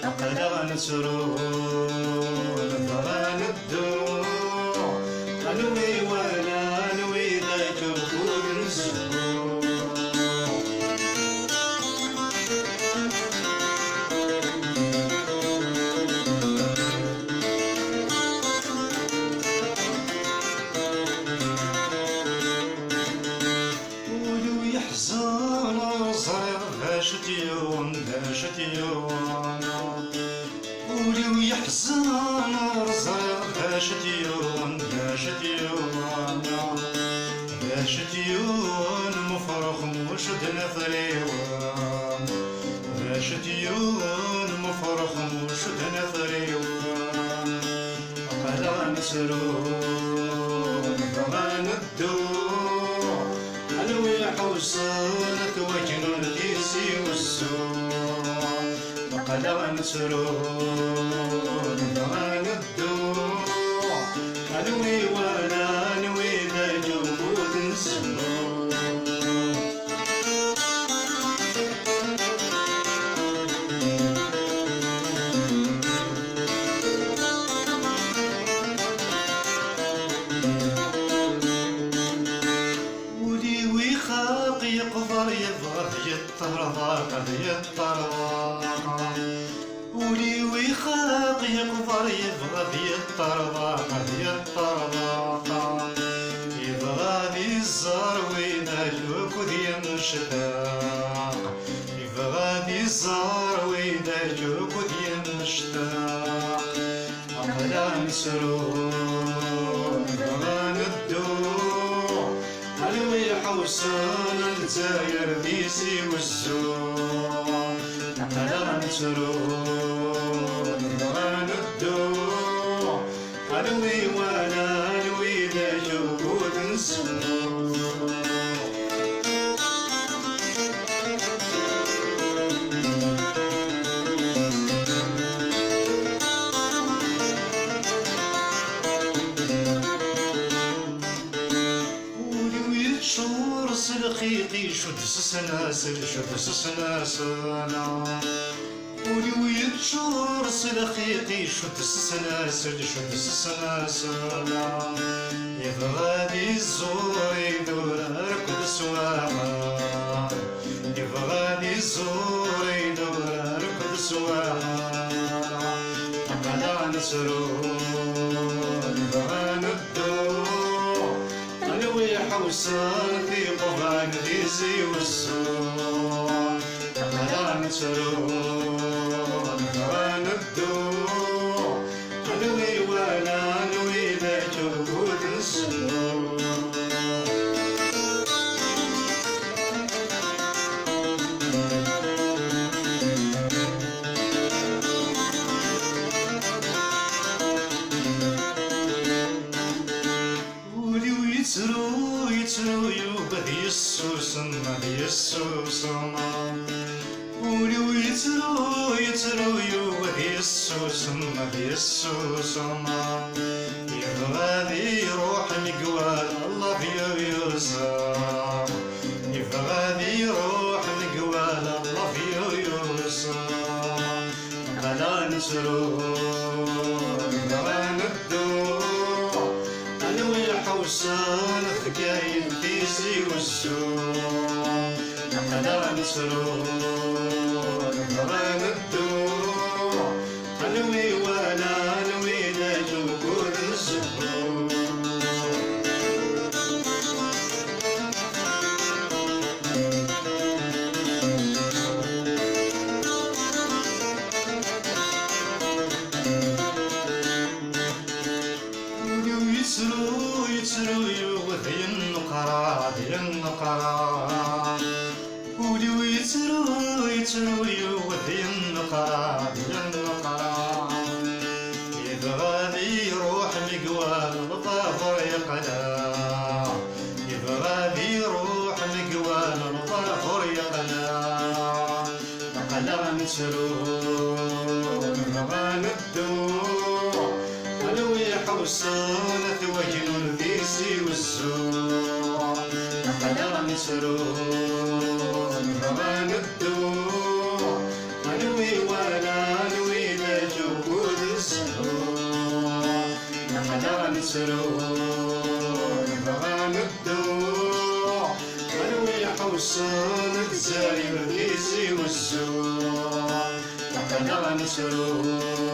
أقلع نسرون ضران الدو أنوي ولا أنوي ذاك الخوض نسرون ولو يحزن صغير هاشت يوم هاشت يوم ولو يحزن صغير هاشت يوم هاشت يوم هاشت يوم مفرخ وشد نثريوان هاشت يوم مفرخ وشد نثريوان أقلع نسرون ضمان الدور ألوي حوصان توجن الكيسي والسور أقلع نسرون ضمان الدور ألوي ولا ألوي ذا جهود نسرون يقدر يبغى يطرضاك يطرضاك ولي ويخاق يقدر يبغى يطرضاك يطرضاك يبغى ذي الزار وين الجوك ذي مشتاق يبغى ذي الزار وين الجوك ذي مشتاق أقلع نسرون ضمان الدور ألوي حوصان الجزاير ديسي والزور أقلع نسرون ضمان الدور ألوي ولا ألوي ذا جهود نسرون شور سلخيقي شد سناسل شد سناسل ولو يتشور سلخيقي شد سناسل شد سناسل يبغى ذي الزور يدور ركض سواها يبغى ذي الزور يدور ركض سواها أقلع نسرون ضمان الدور ألوي حوصان في قفان ديزي والسور أقلع نسرون ضمان الدور ألوي ولا ألوي ذا جهود نسرون يترو يوبذ يسوسن يسوسن ولو يترو يوبذ يسوسن يسوسن يبغى ذي روح مقوال الله يوزر يبغى ذي روح مقوال الله يوزر أقلع نسرون ضمان الدور ألوي حوصان ثقايل ديسي والسور أقلع نسرون ضمان الدور ألوي ولا ألوي ذا جهود نسرون يترو يوذي النقرة ذي النقرة ولو يترو يوذي النقرة ذي النقرة يبغى ذي روح مقوال الظافر يقلع يبغى ذي روح مقوال الظافر يقلع أقلع نسرون ضمان الدور ألوي حوصان توجن الديسي والسور أقلع نسرون ضمان الدور ألوي مسرور